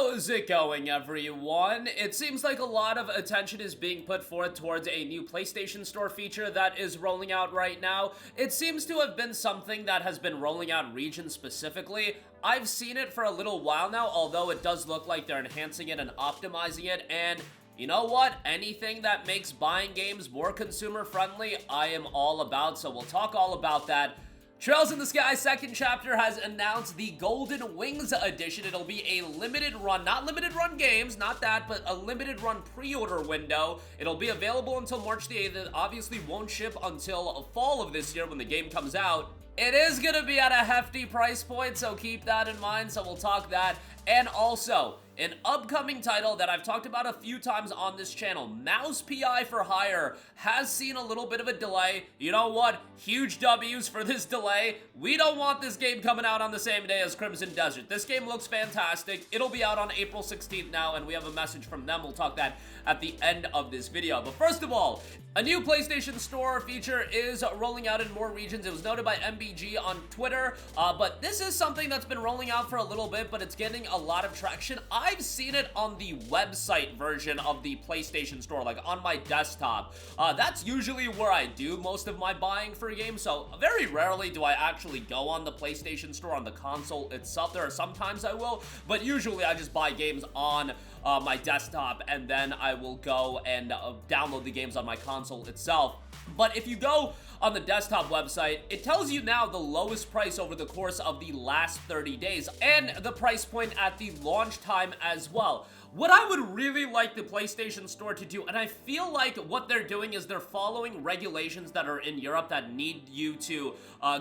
How's it going, everyone? It seems like a lot of attention is being put forth towards a new PlayStation Store feature that is rolling out right now. It seems to have been something that has been rolling out region specifically. I've seen it for a little while now, although it does look like they're enhancing it and optimizing it, and you know what? Anything that makes buying games more consumer friendly, I am all about, so we'll talk all about that. Trails in the Sky second chapter has announced the Golden Wings edition. It'll be a limited run, not limited run games, not that, but a limited run pre-order window. It'll be available until March the 8th. It obviously won't ship until fall of this year when the game comes out. It is going to be at a hefty price point, so keep that in mind, so we'll talk that. And also, an upcoming title that I've talked about a few times on this channel, Mouse PI for Hire, has seen a little bit of a delay. You know what? Huge W's for this delay. We don't want this game coming out on the same day as Crimson Desert. This game looks fantastic. It'll be out on April 16th now, and we have a message from them. We'll talk that at the end of this video. But first of all, a new PlayStation Store feature is rolling out in more regions. It was noted by MBG on Twitter, but this is something that's been rolling out for a little bit, but it's getting a lot of traction. I've seen it on the website version of the PlayStation Store, like on my desktop. That's usually where I do most of my buying for games, so very rarely do I actually go on the PlayStation Store on the console itself. There are sometimes I will, but usually I just buy games on my desktop, and then I will go and download the games on my console itself. But if you go on the desktop website, it tells you now the lowest price over the course of the last 30 days, and the price point at the launch time as well. What I would really like the PlayStation Store to do, and I feel like what they're doing is they're following regulations that are in Europe that need you to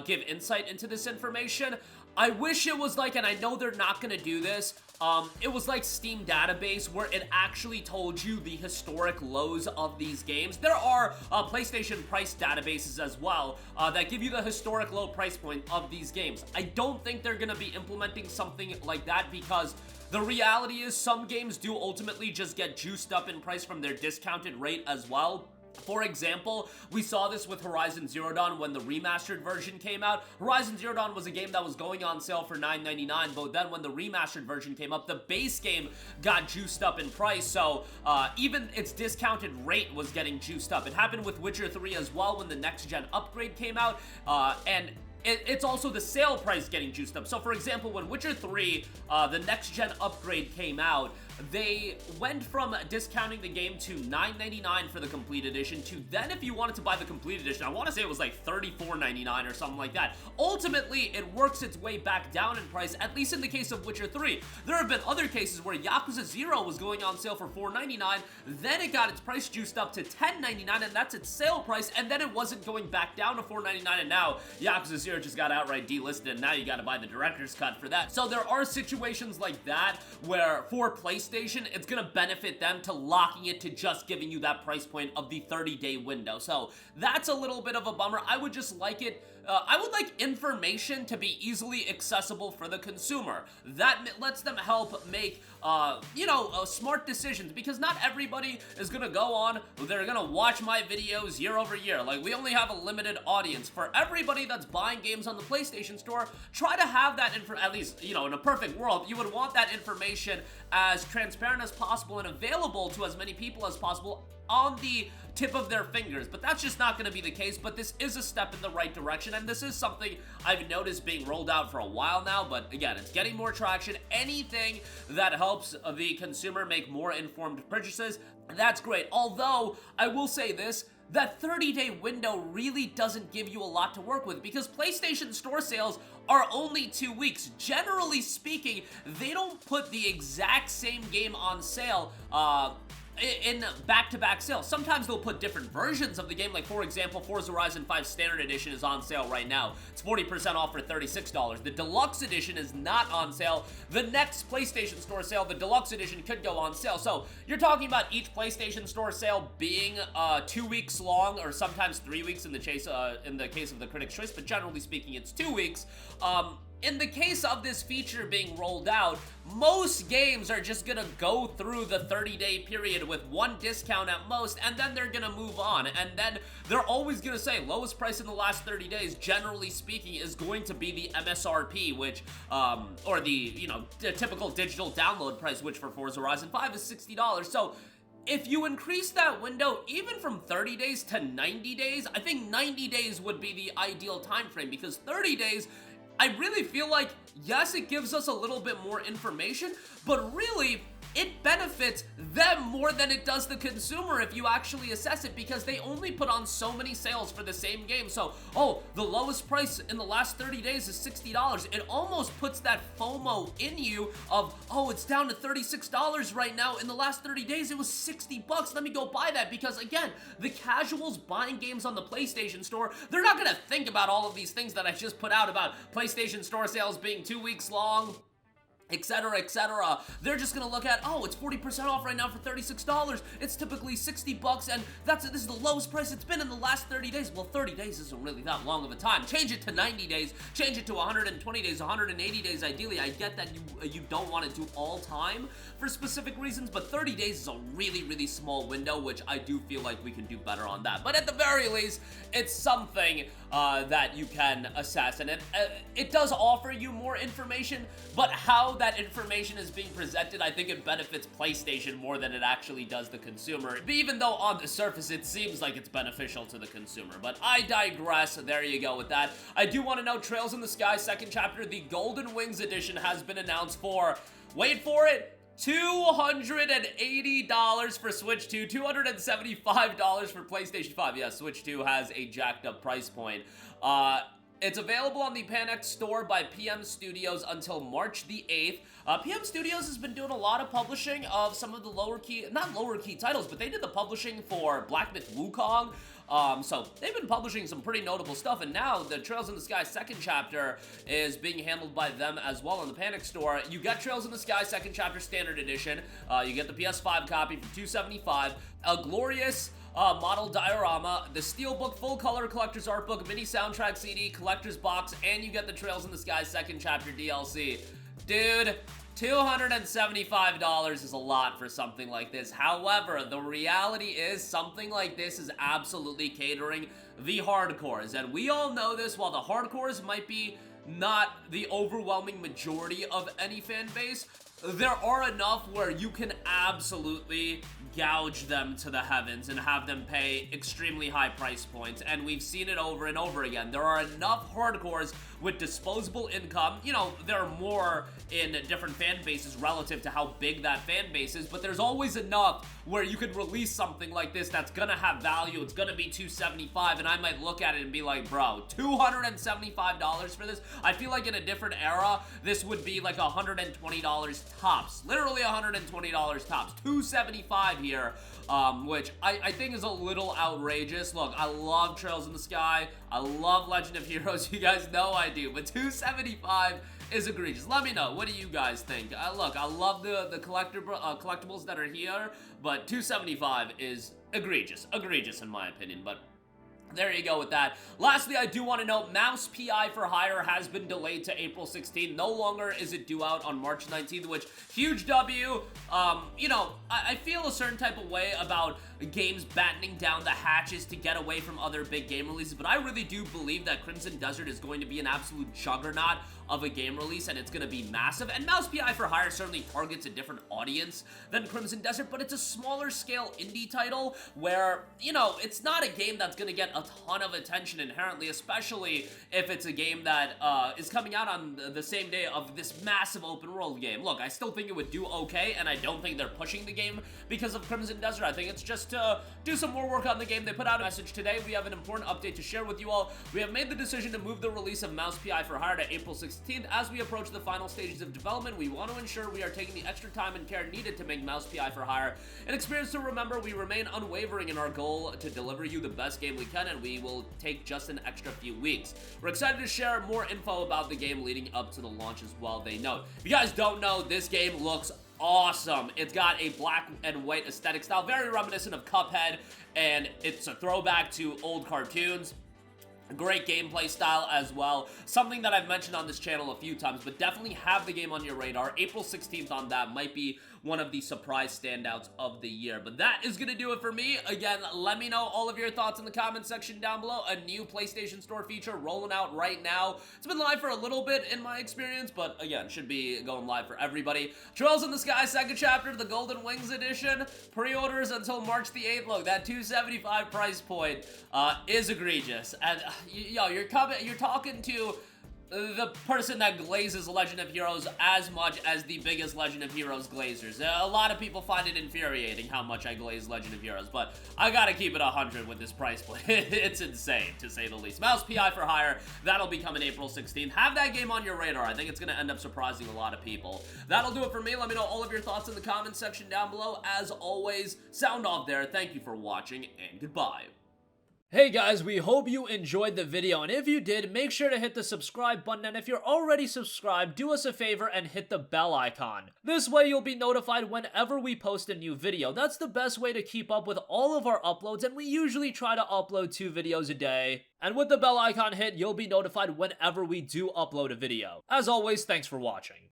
give insight into this information. I wish it was like, and I know they're not going to do this, it was like Steam Database where it actually told you the historic lows of these games. There are PlayStation price databases as well that give you the historic low price point of these games. I don't think they're going to be implementing something like that because the reality is some games do ultimately just get juiced up in price from their discounted rate as well. For example, we saw this with Horizon Zero Dawn when the remastered version came out. Horizon Zero Dawn was a game that was going on sale for $9.99, but then when the remastered version came up, the base game got juiced up in price, so even its discounted rate was getting juiced up. It happened with Witcher 3 as well when the next-gen upgrade came out, and it's also the sale price getting juiced up. So for example, when Witcher 3, the next-gen upgrade came out, they went from discounting the game to $9.99 for the complete edition to then, if you wanted to buy the complete edition, I want to say it was like $34.99 or something like that. Ultimately, it works its way back down in price, at least in the case of Witcher 3. There have been other cases where Yakuza 0 was going on sale for $4.99, then it got its price juiced up to $10.99, and that's its sale price, and then it wasn't going back down to $4.99, and now Yakuza 0 just got outright delisted, and now you gotta buy the director's cut for that. So there are situations like that where for PlayStation, it's gonna benefit them to locking it to just giving you that price point of the 30-day window. So that's a little bit of a bummer. I would just like it, I would like information to be easily accessible for the consumer. That lets them help make, you know, smart decisions, because not everybody is gonna go on, they're gonna watch my videos year over year. Like, we only have a limited audience. For everybody that's buying games on the PlayStation Store, try to have that at least, you know, in a perfect world, you would want that information as transparent as possible and available to as many people as possible on the tip of their fingers, but that's just not going to be the case. But this is a step in the right direction, and this is something I've noticed being rolled out for a while now, but again, it's getting more traction. Anything that helps the consumer make more informed purchases, that's great. Although, I will say this, that 30-day window really doesn't give you a lot to work with, because PlayStation Store sales are only 2 weeks. Generally speaking, they don't put the exact same game on sale in back-to-back sales. Sometimes they'll put different versions of the game, like for example, Forza Horizon 5 Standard Edition is on sale right now. It's 40% off for $36. The Deluxe Edition is not on sale. The next PlayStation Store sale, the Deluxe Edition, could go on sale. So you're talking about each PlayStation Store sale being 2 weeks long, or sometimes 3 weeks in the case of the Critics' Choice, but generally speaking, it's 2 weeks. in the case of this feature being rolled out, most games are just gonna go through the 30-day period with one discount at most, and then they're gonna move on, and then they're always gonna say lowest price in the last 30 days, generally speaking, is going to be the MSRP, which, or the, you know, the typical digital download price, which for Forza Horizon 5 is $60. So if you increase that window even from 30 days to 90 days, I think 90 days would be the ideal time frame, because 30 days, I really feel like, yes, it gives us a little bit more information, but really, it benefits them more than it does the consumer if you actually assess it, because they only put on so many sales for the same game. So, oh, the lowest price in the last 30 days is $60. It almost puts that FOMO in you of, oh, it's down to $36 right now. In the last 30 days, it was 60 bucks. Let me go buy that, because again, the casuals buying games on the PlayStation Store, they're not gonna think about all of these things that I just put out about PlayStation Store sales being 2 weeks long, etc, etc. They're just gonna look at, oh, it's 40% off right now for $36. It's typically 60 bucks, and this is the lowest price it's been in the last 30 days. Well, 30 days isn't really that long of a time. Change it to 90 days, change it to 120 days, 180 days ideally. I get that you don't want to do all time for specific reasons, but 30 days is a really, really small window, which I do feel like we can do better on that. But at the very least, it's something that you can assess, and it does offer you more information, but how that information is being presented, I think it benefits PlayStation more than it actually does the consumer, even though on the surface it seems like it's beneficial to the consumer. But I digress. There you go with that. I do want to know, Trails in the Sky second chapter, the Golden Wings edition has been announced for, wait for it, $280 for Switch 2, $275 for PlayStation 5. Yeah, Switch 2 has a jacked up price point. It's available on the PanX store by PM Studios until March the 8th. PM Studios has been doing a lot of publishing of some of the not lower key titles, but they did the publishing for Black Myth Wukong. So they've been publishing some pretty notable stuff, and now the Trails in the Sky second chapter is being handled by them as well on the PanX store. You get Trails in the Sky second chapter standard edition. You get the PS5 copy for $275. A glorious model diorama, the Steelbook full color collector's art book, mini soundtrack CD, collector's box, and you get the Trails in the Sky second chapter DLC. Dude, $275 is a lot for something like this. However, the reality is something like this is absolutely catering the hardcores, and we all know this. While the hardcores might be not the overwhelming majority of any fan base, there are enough where you can absolutely gouge them to the heavens and have them pay extremely high price points, and we've seen it over and over again. There are enough hardcores with disposable income. You know, there are more in different fan bases relative to how big that fan base is, but there's always enough where you could release something like this that's gonna have value. It's gonna be $275, and I might look at it and be like, bro, $275 for this? I feel like in a different era, this would be like $120 tops. Literally $120 tops. $275 here, which I think is a little outrageous. Look, I love Trails in the Sky. I love Legend of Heroes. You guys know I do, but $275 is egregious. Let me know. What do you guys think? Look, I love the collectibles that are here, but $275 is egregious. Egregious in my opinion, but there you go with that. Lastly, I do want to note, Mouse PI for Hire has been delayed to April 16th. No longer is it due out on March 19th, which, huge W. You know, I feel a certain type of way about games battening down the hatches to get away from other big game releases, but I really do believe that Crimson Desert is going to be an absolute juggernaut of a game release, and it's going to be massive. And Mouse PI for Hire certainly targets a different audience than Crimson Desert, but it's a smaller scale indie title where, you know, it's not a game that's going to get a ton of attention inherently, especially if it's a game that is coming out on the same day of this massive open world game. Look, I still think it would do okay, and I don't think they're pushing the game because of Crimson Desert. I think it's just to do some more work on the game. They put out a message today. We have an important update to share with you all. We have made the decision to move the release of Mouse PI for Hire to April 16th. As we approach the final stages of development, we want to ensure we are taking the extra time and care needed to make Mouse PI for Hire an experience to remember. We remain unwavering in our goal to deliver you the best game we can, and we will take just an extra few weeks. We're excited to share more info about the game leading up to the launch as well, they note. If you guys don't know, this game looks awesome. It's got a black and white aesthetic style, very reminiscent of Cuphead, and it's a throwback to old cartoons. Great gameplay style as well. Something that I've mentioned on this channel a few times, but definitely have the game on your radar. April 16th on that might be one of the surprise standouts of the year. But that is going to do it for me. Again, let me know all of your thoughts in the comment section down below. A new PlayStation Store feature rolling out right now. It's been live for a little bit in my experience, but again, should be going live for everybody. Trails in the Sky, second chapter, the Golden Wings edition. Pre-orders until March the 8th. Look, that $275 price point is egregious. And yo, you're talking to the person that glazes Legend of Heroes as much as the biggest Legend of Heroes glazers. A lot of people find it infuriating how much I glaze Legend of Heroes, but I gotta keep it 100 with this price point. It's insane, to say the least. Mouse PI for hire, that'll be coming April 16th. Have that game on your radar. I think it's gonna end up surprising a lot of people. That'll do it for me. Let me know all of your thoughts in the comment section down below. As always, sound off there. Thank you for watching, and goodbye. Hey guys, we hope you enjoyed the video, and if you did, make sure to hit the subscribe button, and if you're already subscribed, do us a favor and hit the bell icon. This way you'll be notified whenever we post a new video. That's the best way to keep up with all of our uploads, and we usually try to upload 2 videos a day. And with the bell icon hit, you'll be notified whenever we do upload a video. As always, thanks for watching.